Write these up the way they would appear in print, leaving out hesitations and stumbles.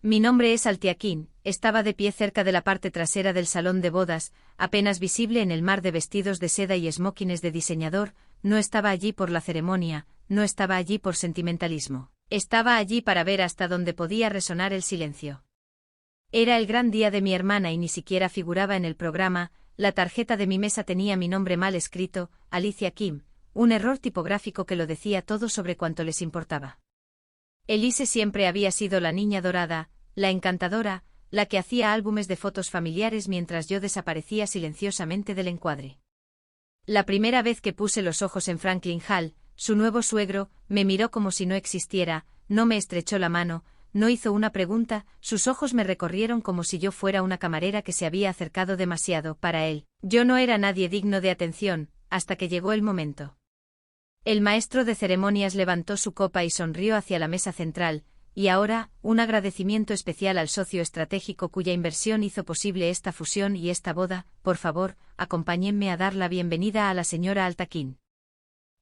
Mi nombre es Altiaquín. Estaba de pie cerca de la parte trasera del salón de bodas, apenas visible en el mar de vestidos de seda y esmokines de diseñador. No estaba allí por la ceremonia, no estaba allí por sentimentalismo. Estaba allí para ver hasta dónde podía resonar el silencio. Era el gran día de mi hermana y ni siquiera figuraba en el programa. La tarjeta de mi mesa tenía mi nombre mal escrito, Alicia Kim, un error tipográfico que lo decía todo sobre cuanto les importaba. Elise siempre había sido la niña dorada, la encantadora, la que hacía álbumes de fotos familiares mientras yo desaparecía silenciosamente del encuadre. La primera vez que puse los ojos en Franklin Hall, su nuevo suegro, me miró como si no existiera, no me estrechó la mano, no hizo una pregunta, sus ojos me recorrieron como si yo fuera una camarera que se había acercado demasiado para él. Yo no era nadie digno de atención, hasta que llegó el momento. El maestro de ceremonias levantó su copa y sonrió hacia la mesa central, y ahora, un agradecimiento especial al socio estratégico cuya inversión hizo posible esta fusión y esta boda. Por favor, acompáñenme a dar la bienvenida a la señora Altiaquín.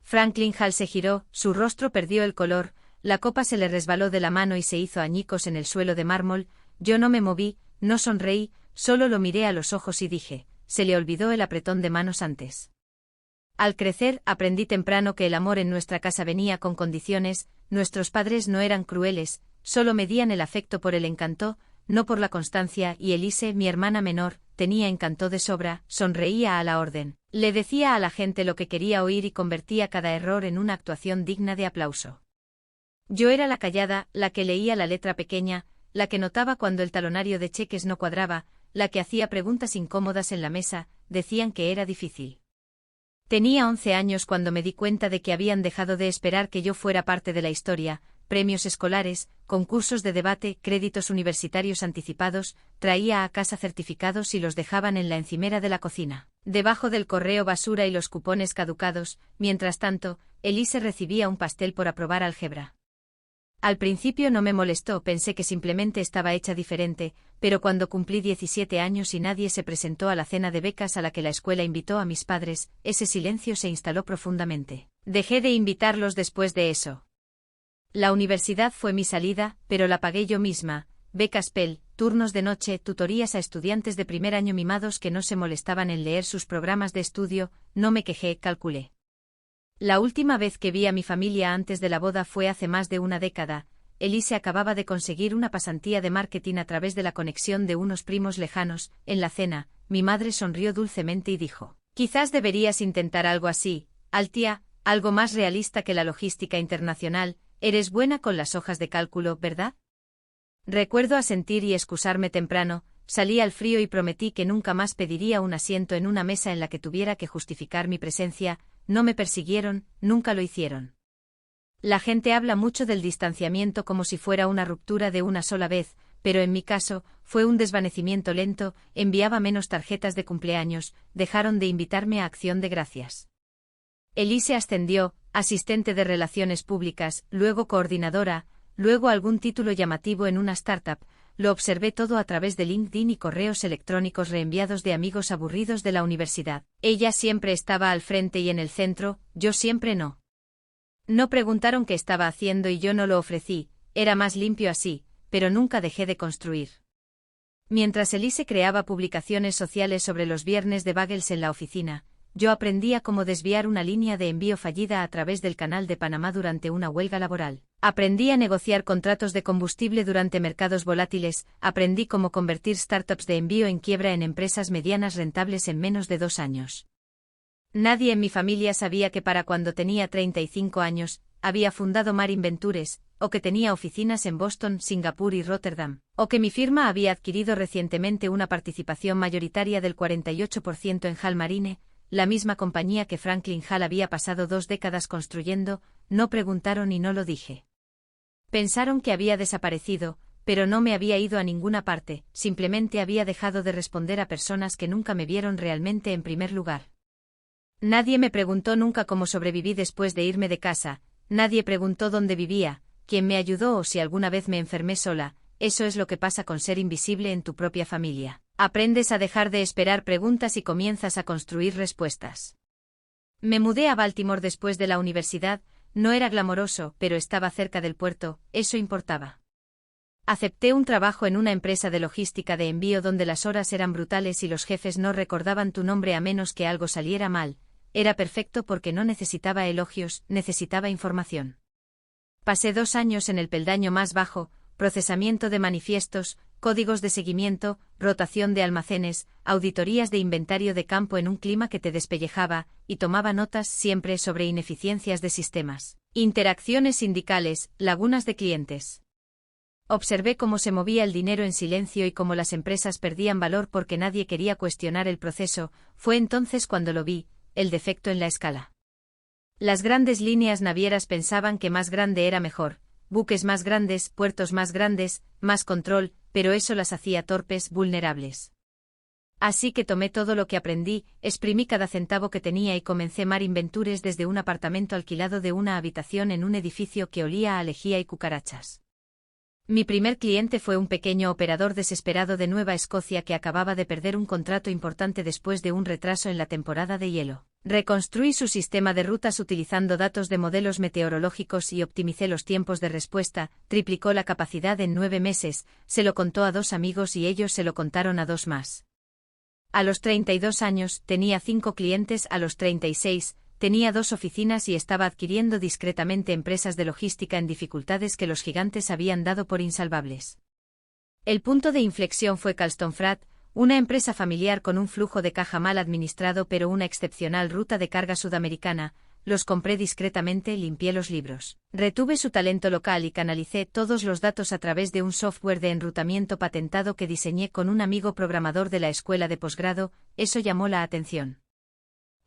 Franklin Hall se giró, su rostro perdió el color, la copa se le resbaló de la mano y se hizo añicos en el suelo de mármol. Yo no me moví, no sonreí, solo lo miré a los ojos y dije, se le olvidó el apretón de manos antes. Al crecer, aprendí temprano que el amor en nuestra casa venía con condiciones. Nuestros padres no eran crueles, solo medían el afecto por el encanto, no por la constancia, y Elise, mi hermana menor, tenía encanto de sobra, sonreía a la orden, le decía a la gente lo que quería oír y convertía cada error en una actuación digna de aplauso. Yo era la callada, la que leía la letra pequeña, la que notaba cuando el talonario de cheques no cuadraba, la que hacía preguntas incómodas en la mesa. Decían que era difícil. Tenía 11 años cuando me di cuenta de que habían dejado de esperar que yo fuera parte de la historia. Premios escolares, concursos de debate, créditos universitarios anticipados, traía a casa certificados y los dejaban en la encimera de la cocina, debajo del correo basura y los cupones caducados. Mientras tanto, Elise recibía un pastel por aprobar álgebra. Al principio no me molestó, pensé que simplemente estaba hecha diferente, pero cuando cumplí 17 años y nadie se presentó a la cena de becas a la que la escuela invitó a mis padres, ese silencio se instaló profundamente. Dejé de invitarlos después de eso. La universidad fue mi salida, pero la pagué yo misma. Becas Pell, turnos de noche, tutorías a estudiantes de primer año mimados que no se molestaban en leer sus programas de estudio. No me quejé, calculé. La última vez que vi a mi familia antes de la boda fue hace más de una década. Elise acababa de conseguir una pasantía de marketing a través de la conexión de unos primos lejanos. En la cena, mi madre sonrió dulcemente y dijo, quizás deberías intentar algo así, Altia, algo más realista que la logística internacional. Eres buena con las hojas de cálculo, ¿verdad? Recuerdo asentir y excusarme temprano. Salí al frío y prometí que nunca más pediría un asiento en una mesa en la que tuviera que justificar mi presencia. No me persiguieron, nunca lo hicieron. La gente habla mucho del distanciamiento como si fuera una ruptura de una sola vez, pero en mi caso, fue un desvanecimiento lento. Enviaba menos tarjetas de cumpleaños, dejaron de invitarme a Acción de Gracias. Elise ascendió, asistente de relaciones públicas, luego coordinadora, luego algún título llamativo en una startup. Lo observé todo a través de LinkedIn y correos electrónicos reenviados de amigos aburridos de la universidad. Ella siempre estaba al frente y en el centro, yo siempre no. No preguntaron qué estaba haciendo y yo no lo ofrecí, era más limpio así, pero nunca dejé de construir. Mientras Elise creaba publicaciones sociales sobre los viernes de bagels en la oficina, yo aprendía cómo desviar una línea de envío fallida a través del Canal de Panamá durante una huelga laboral. Aprendí a negociar contratos de combustible durante mercados volátiles, aprendí cómo convertir startups de envío en quiebra en empresas medianas rentables en menos de 2 años. Nadie en mi familia sabía que para cuando tenía 35 años, había fundado Marin Ventures, o que tenía oficinas en Boston, Singapur y Rotterdam, o que mi firma había adquirido recientemente una participación mayoritaria del 48% en Hall Marine, la misma compañía que Franklin Hall había pasado 2 décadas construyendo. No preguntaron y no lo dije. Pensaron que había desaparecido, pero no me había ido a ninguna parte, simplemente había dejado de responder a personas que nunca me vieron realmente en primer lugar. Nadie me preguntó nunca cómo sobreviví después de irme de casa, nadie preguntó dónde vivía, quién me ayudó o si alguna vez me enfermé sola. Eso es lo que pasa con ser invisible en tu propia familia. Aprendes a dejar de esperar preguntas y comienzas a construir respuestas. Me mudé a Baltimore después de la universidad, no era glamoroso, pero estaba cerca del puerto, eso importaba. Acepté un trabajo en una empresa de logística de envío donde las horas eran brutales y los jefes no recordaban tu nombre a menos que algo saliera mal. Era perfecto porque no necesitaba elogios, necesitaba información. Pasé 2 años en el peldaño más bajo, procesamiento de manifiestos, códigos de seguimiento, rotación de almacenes, auditorías de inventario de campo en un clima que te despellejaba, y tomaba notas siempre sobre ineficiencias de sistemas, interacciones sindicales, lagunas de clientes. Observé cómo se movía el dinero en silencio y cómo las empresas perdían valor porque nadie quería cuestionar el proceso. Fue entonces cuando lo vi, el defecto en la escala. Las grandes líneas navieras pensaban que más grande era mejor, buques más grandes, puertos más grandes, más control, pero eso las hacía torpes, vulnerables. Así que tomé todo lo que aprendí, exprimí cada centavo que tenía y comencé Marine Ventures desde un apartamento alquilado de una habitación en un edificio que olía a lejía y cucarachas. Mi primer cliente fue un pequeño operador desesperado de Nueva Escocia que acababa de perder un contrato importante después de un retraso en la temporada de hielo. Reconstruí su sistema de rutas utilizando datos de modelos meteorológicos y optimicé los tiempos de respuesta, triplicó la capacidad en 9 meses, se lo contó a 2 amigos y ellos se lo contaron a 2 más. A los 32 años, tenía 5 clientes, a los 36, tenía 2 oficinas y estaba adquiriendo discretamente empresas de logística en dificultades que los gigantes habían dado por insalvables. El punto de inflexión fue Calstonfrat, una empresa familiar con un flujo de caja mal administrado pero una excepcional ruta de carga sudamericana. Los compré discretamente, limpié los libros. Retuve su talento local y canalicé todos los datos a través de un software de enrutamiento patentado que diseñé con un amigo programador de la escuela de posgrado. Eso llamó la atención.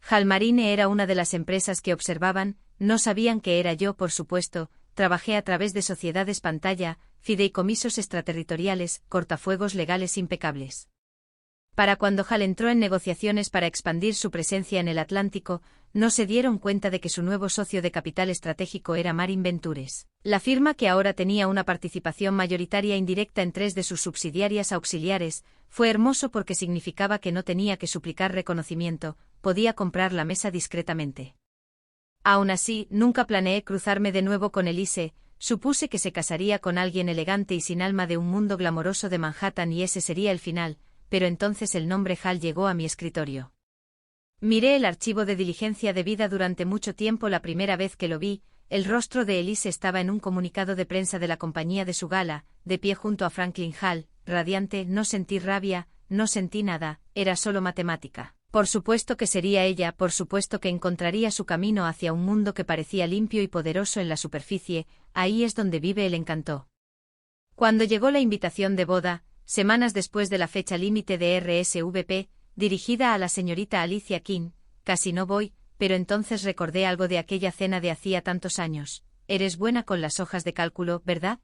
HAL Marine era una de las empresas que observaban, no sabían que era yo, por supuesto. Trabajé a través de sociedades pantalla, fideicomisos extraterritoriales, cortafuegos legales impecables. Para cuando HAL entró en negociaciones para expandir su presencia en el Atlántico, no se dieron cuenta de que su nuevo socio de capital estratégico era Marine Ventures. La firma, que ahora tenía una participación mayoritaria indirecta en 3 de sus subsidiarias auxiliares, fue hermoso porque significaba que no tenía que suplicar reconocimiento, podía comprar la mesa discretamente. Aún así, nunca planeé cruzarme de nuevo con Elise. Supuse que se casaría con alguien elegante y sin alma de un mundo glamoroso de Manhattan y ese sería el final. Pero entonces el nombre HAL llegó a mi escritorio. Miré el archivo de diligencia de vida durante mucho tiempo. La primera vez que lo vi, el rostro de Elise estaba en un comunicado de prensa de la compañía de su gala, de pie junto a Franklin HAL, radiante. No sentí rabia, no sentí nada, era solo matemática. Por supuesto que sería ella, por supuesto que encontraría su camino hacia un mundo que parecía limpio y poderoso en la superficie. Ahí es donde vive el encanto. Cuando llegó la invitación de boda, semanas después de la fecha límite de RSVP, dirigida a la señorita Alicia King, casi no voy, pero entonces recordé algo de aquella cena de hacía tantos años. Eres buena con las hojas de cálculo, ¿verdad?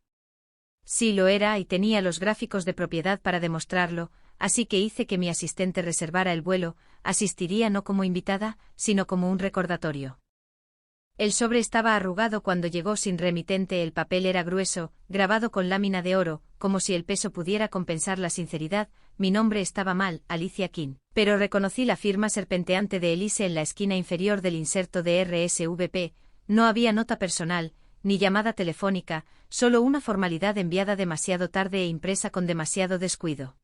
Sí, lo era, y tenía los gráficos de propiedad para demostrarlo, así que hice que mi asistente reservara el vuelo. Asistiría no como invitada, sino como un recordatorio. El sobre estaba arrugado cuando llegó sin remitente, el papel era grueso, grabado con lámina de oro, como si el peso pudiera compensar la sinceridad. Mi nombre estaba mal, Alicia King, pero reconocí la firma serpenteante de Elise en la esquina inferior del inserto de RSVP. No había nota personal, ni llamada telefónica, solo una formalidad enviada demasiado tarde e impresa con demasiado descuido.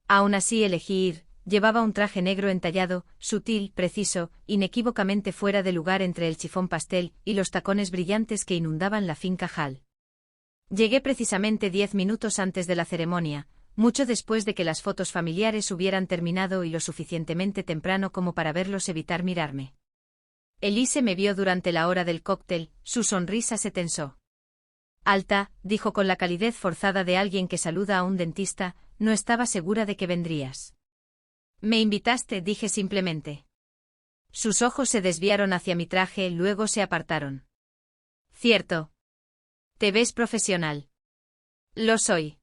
Aún así elegí ir. Llevaba un traje negro entallado, sutil, preciso, inequívocamente fuera de lugar entre el chifón pastel y los tacones brillantes que inundaban la finca HAL. Llegué precisamente 10 minutos antes de la ceremonia, mucho después de que las fotos familiares hubieran terminado y lo suficientemente temprano como para verlos evitar mirarme. Elise me vio durante la hora del cóctel, su sonrisa se tensó. Alta, dijo con la calidez forzada de alguien que saluda a un dentista, no estaba segura de que vendrías. Me invitaste, dije simplemente. Sus ojos se desviaron hacia mi traje, luego se apartaron. Cierto. Te ves profesional. Lo soy.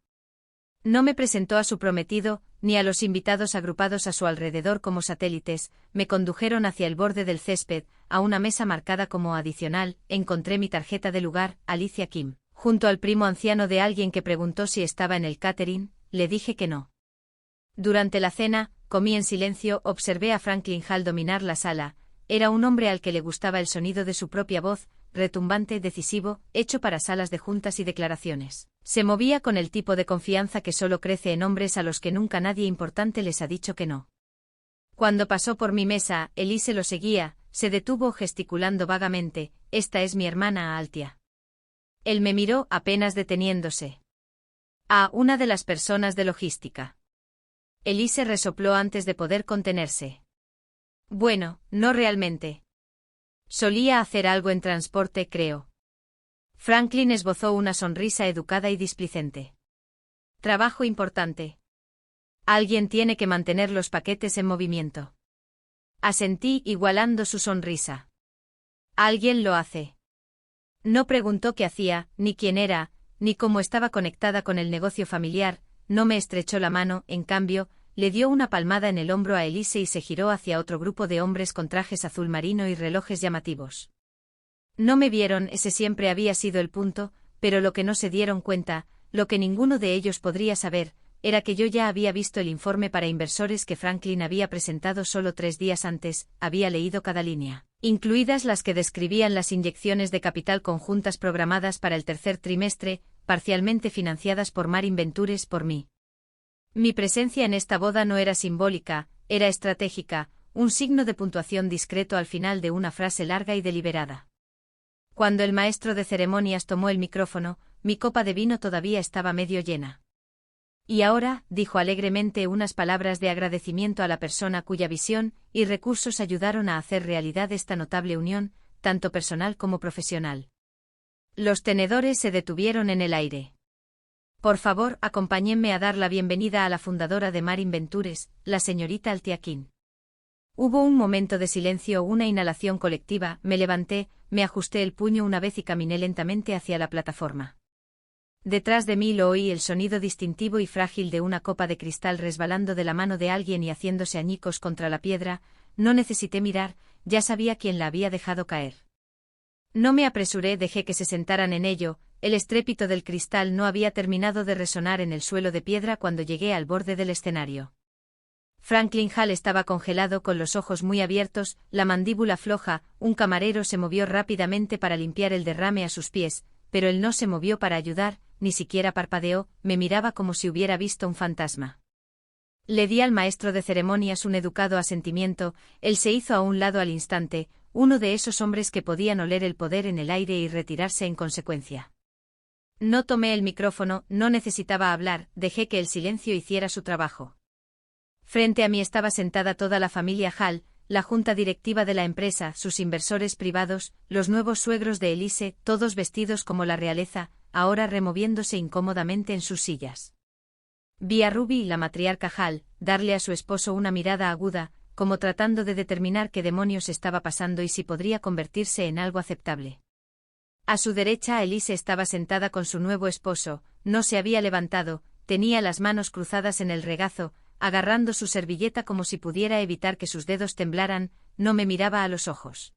No me presentó a su prometido, ni a los invitados agrupados a su alrededor como satélites. Me condujeron hacia el borde del césped, a una mesa marcada como adicional. Encontré mi tarjeta de lugar, Alicia King, junto al primo anciano de alguien que preguntó si estaba en el catering. Le dije que no. Durante la cena, comí en silencio, observé a Franklin HAL dominar la sala. Era un hombre al que le gustaba el sonido de su propia voz, retumbante, decisivo, hecho para salas de juntas y declaraciones. Se movía con el tipo de confianza que solo crece en hombres a los que nunca nadie importante les ha dicho que no. Cuando pasó por mi mesa, Elise lo seguía, se detuvo gesticulando vagamente: «Esta es mi hermana Altia». Él me miró apenas deteniéndose. Una de las personas de logística. Elise resopló antes de poder contenerse. Bueno, no realmente. Solía hacer algo en transporte, creo. Franklin esbozó una sonrisa educada y displicente. Trabajo importante. Alguien tiene que mantener los paquetes en movimiento. Asentí, igualando su sonrisa. Alguien lo hace. No preguntó qué hacía, ni quién era, ni cómo estaba conectada con el negocio familiar, no me estrechó la mano, en cambio, le dio una palmada en el hombro a Elise y se giró hacia otro grupo de hombres con trajes azul marino y relojes llamativos. No me vieron, ese siempre había sido el punto, pero lo que no se dieron cuenta, lo que ninguno de ellos podría saber, era que yo ya había visto el informe para inversores que Franklin había presentado solo 3 días antes, había leído cada línea, incluidas las que describían las inyecciones de capital conjuntas programadas para el tercer trimestre, parcialmente financiadas por Marin Ventures por mí. Mi presencia en esta boda no era simbólica, era estratégica, un signo de puntuación discreto al final de una frase larga y deliberada. Cuando el maestro de ceremonias tomó el micrófono, mi copa de vino todavía estaba medio llena. Y ahora, dijo alegremente unas palabras de agradecimiento a la persona cuya visión y recursos ayudaron a hacer realidad esta notable unión, tanto personal como profesional. Los tenedores se detuvieron en el aire. Por favor, acompáñenme a dar la bienvenida a la fundadora de Marin Ventures, la señorita Altia King. Hubo un momento de silencio, una inhalación colectiva, me levanté, me ajusté el puño una vez y caminé lentamente hacia la plataforma. Detrás de mí lo oí, el sonido distintivo y frágil de una copa de cristal resbalando de la mano de alguien y haciéndose añicos contra la piedra. No necesité mirar, ya sabía quién la había dejado caer. No me apresuré, dejé que se sentaran en ello. El estrépito del cristal no había terminado de resonar en el suelo de piedra cuando llegué al borde del escenario. Franklin Hall estaba congelado con los ojos muy abiertos, la mandíbula floja. Un camarero se movió rápidamente para limpiar el derrame a sus pies, pero él no se movió para ayudar, ni siquiera parpadeó, me miraba como si hubiera visto un fantasma. Le di al maestro de ceremonias un educado asentimiento, él se hizo a un lado al instante, uno de esos hombres que podían oler el poder en el aire y retirarse en consecuencia. No tomé el micrófono, no necesitaba hablar, dejé que el silencio hiciera su trabajo. Frente a mí estaba sentada toda la familia Hall, la junta directiva de la empresa, sus inversores privados, los nuevos suegros de Elise, todos vestidos como la realeza, ahora removiéndose incómodamente en sus sillas. Vi a Ruby, la matriarca Hall, darle a su esposo una mirada aguda, como tratando de determinar qué demonios estaba pasando y si podría convertirse en algo aceptable. A su derecha Elise estaba sentada con su nuevo esposo, no se había levantado, tenía las manos cruzadas en el regazo, agarrando su servilleta como si pudiera evitar que sus dedos temblaran, no me miraba a los ojos.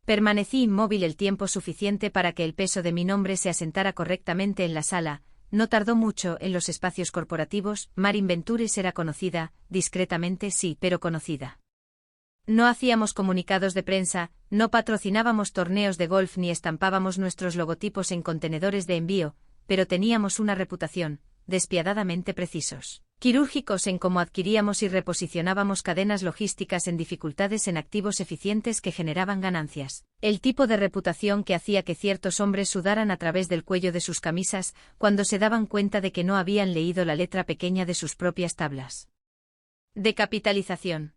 Permanecí inmóvil el tiempo suficiente para que el peso de mi nombre se asentara correctamente en la sala. No tardó mucho. En los espacios corporativos, Marin Ventures era conocida, discretamente sí, pero conocida. No hacíamos comunicados de prensa, no patrocinábamos torneos de golf ni estampábamos nuestros logotipos en contenedores de envío, pero teníamos una reputación, despiadadamente precisos, quirúrgicos en cómo adquiríamos y reposicionábamos cadenas logísticas en dificultades en activos eficientes que generaban ganancias. El tipo de reputación que hacía que ciertos hombres sudaran a través del cuello de sus camisas cuando se daban cuenta de que no habían leído la letra pequeña de sus propias tablas de capitalización.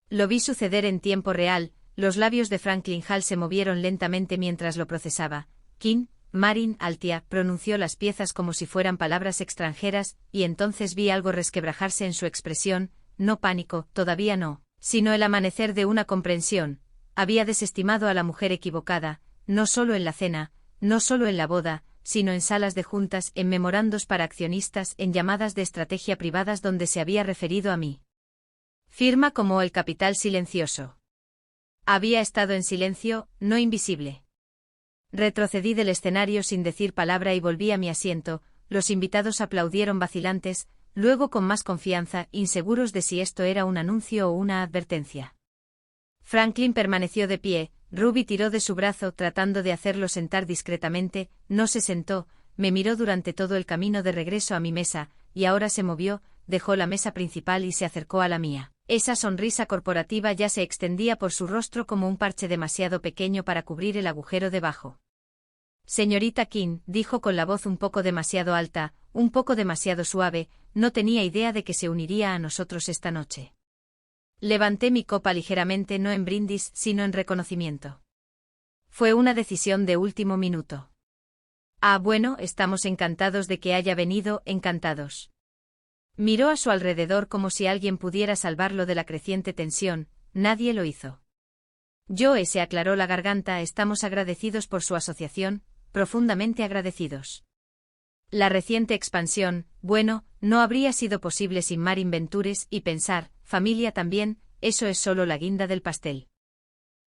Lo vi suceder en tiempo real, los labios de Franklin Hall se movieron lentamente mientras lo procesaba. King, Marin, Altia, pronunció las piezas como si fueran palabras extranjeras, y entonces vi algo resquebrajarse en su expresión, no pánico, todavía no, sino el amanecer de una comprensión. Había desestimado a la mujer equivocada, no solo en la cena, no solo en la boda, sino en salas de juntas, en memorandos para accionistas, en llamadas de estrategia privadas donde se había referido a mí. Firma como el capital silencioso. Había estado en silencio, no invisible. Retrocedí del escenario sin decir palabra y volví a mi asiento. Los invitados aplaudieron vacilantes, luego con más confianza, inseguros de si esto era un anuncio o una advertencia. Franklin permaneció de pie, Ruby tiró de su brazo tratando de hacerlo sentar discretamente, no se sentó, me miró durante todo el camino de regreso a mi mesa, y ahora se movió, dejó la mesa principal y se acercó a la mía. Esa sonrisa corporativa ya se extendía por su rostro como un parche demasiado pequeño para cubrir el agujero debajo. Señorita King, dijo con la voz un poco demasiado alta, un poco demasiado suave, no tenía idea de que se uniría a nosotros esta noche. Levanté mi copa ligeramente, no en brindis, sino en reconocimiento. Fue una decisión de último minuto. Ah, bueno, estamos encantados de que haya venido, encantados. Miró a su alrededor como si alguien pudiera salvarlo de la creciente tensión, nadie lo hizo. Se aclaró la garganta, estamos agradecidos por su asociación, profundamente agradecidos. La reciente expansión, bueno, no habría sido posible sin Marin Ventures y pensar, familia también, eso es solo la guinda del pastel.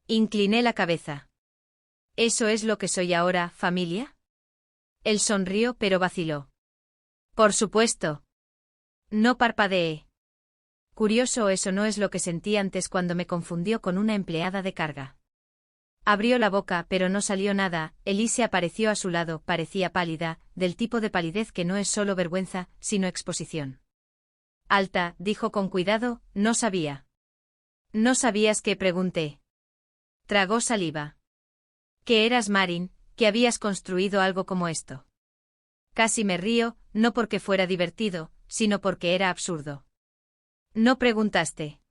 Incliné la cabeza. ¿Eso es lo que soy ahora, familia? Él sonrió pero vaciló. Por supuesto. No parpadeé. Curioso, eso no es lo que sentí antes cuando me confundió con una empleada de carga. Abrió la boca pero no salió nada, Elise apareció a su lado, parecía pálida, del tipo de palidez que no es solo vergüenza, sino exposición. Alta, dijo con cuidado, no sabía. ¿No sabías qué? Pregunté. Tragó saliva. ¿Que eras Marin, que habías construido algo como esto? Casi me río, no porque fuera divertido, sino porque era absurdo. ¿No preguntaste?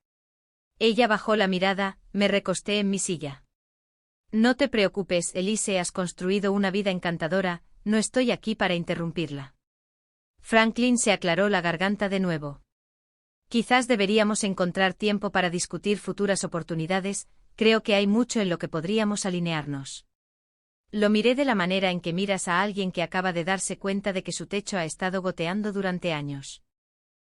Ella bajó la mirada, me recosté en mi silla. No te preocupes, Elise, has construido una vida encantadora, no estoy aquí para interrumpirla. Franklin se aclaró la garganta de nuevo. Quizás deberíamos encontrar tiempo para discutir futuras oportunidades, creo que hay mucho en lo que podríamos alinearnos. Lo miré de la manera en que miras a alguien que acaba de darse cuenta de que su techo ha estado goteando durante años.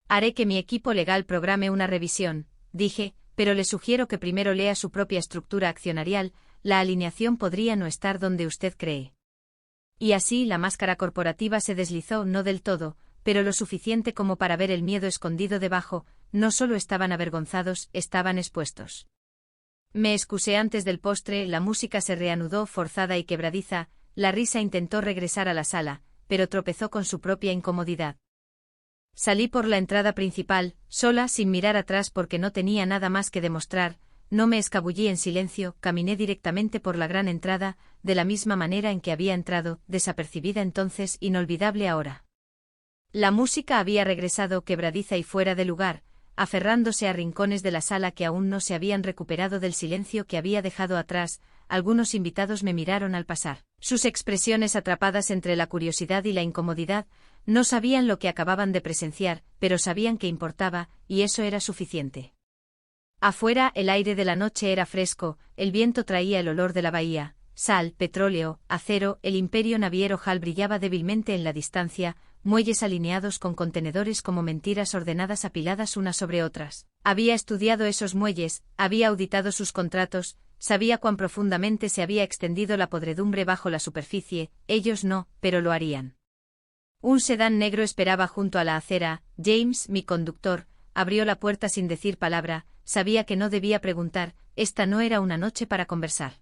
Haré que mi equipo legal programe una revisión, dije, pero le sugiero que primero lea su propia estructura accionarial, la alineación podría no estar donde usted cree. Y así la máscara corporativa se deslizó, no del todo, pero lo suficiente como para ver el miedo escondido debajo, no solo estaban avergonzados, estaban expuestos. Me excusé antes del postre, la música se reanudó forzada y quebradiza, la risa intentó regresar a la sala, pero tropezó con su propia incomodidad. Salí por la entrada principal, sola, sin mirar atrás porque no tenía nada más que demostrar, no me escabullí en silencio, caminé directamente por la gran entrada, de la misma manera en que había entrado, desapercibida entonces, inolvidable ahora. La música había regresado quebradiza y fuera de lugar, aferrándose a rincones de la sala que aún no se habían recuperado del silencio que había dejado atrás. Algunos invitados me miraron al pasar, sus expresiones atrapadas entre la curiosidad y la incomodidad, no sabían lo que acababan de presenciar, pero sabían que importaba, y eso era suficiente. Afuera el aire de la noche era fresco, el viento traía el olor de la bahía, sal, petróleo, acero, el imperio naviero Hall brillaba débilmente en la distancia, muelles alineados con contenedores como mentiras ordenadas apiladas unas sobre otras. Había estudiado esos muelles, había auditado sus contratos, sabía cuán profundamente se había extendido la podredumbre bajo la superficie, ellos no, pero lo harían. Un sedán negro esperaba junto a la acera, James, mi conductor, abrió la puerta sin decir palabra, sabía que no debía preguntar, esta no era una noche para conversar.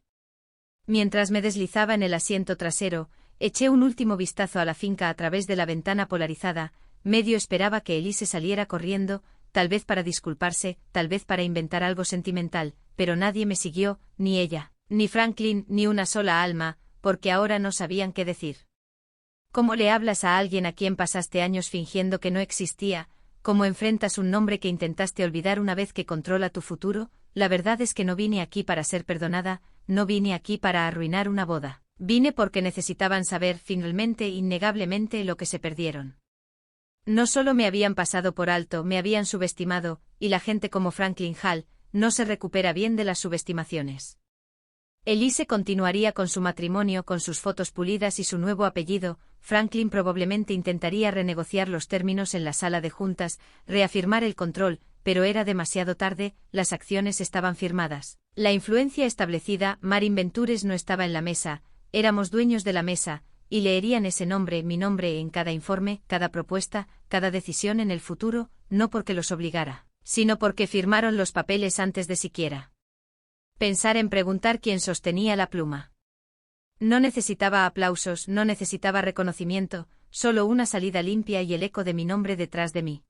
Mientras me deslizaba en el asiento trasero, eché un último vistazo a la finca a través de la ventana polarizada, medio esperaba que Elise saliera corriendo, tal vez para disculparse, tal vez para inventar algo sentimental, pero nadie me siguió, ni ella, ni Franklin, ni una sola alma, porque ahora no sabían qué decir. ¿Cómo le hablas a alguien a quien pasaste años fingiendo que no existía? ¿Cómo enfrentas un nombre que intentaste olvidar una vez que controla tu futuro? La verdad es que no vine aquí para ser perdonada, no vine aquí para arruinar una boda. Vine porque necesitaban saber, finalmente, innegablemente, lo que se perdieron. No solo me habían pasado por alto, me habían subestimado, y la gente como Franklin Hall no se recupera bien de las subestimaciones. Elise continuaría con su matrimonio, con sus fotos pulidas y su nuevo apellido. Franklin probablemente intentaría renegociar los términos en la sala de juntas, reafirmar el control, pero era demasiado tarde, las acciones estaban firmadas. La influencia establecida, Marin Ventures no estaba en la mesa, éramos dueños de la mesa, y leerían ese nombre, mi nombre, en cada informe, cada propuesta, cada decisión en el futuro, no porque los obligara, sino porque firmaron los papeles antes de siquiera Pensar en preguntar quién sostenía la pluma. No necesitaba aplausos, no necesitaba reconocimiento, solo una salida limpia y el eco de mi nombre detrás de mí.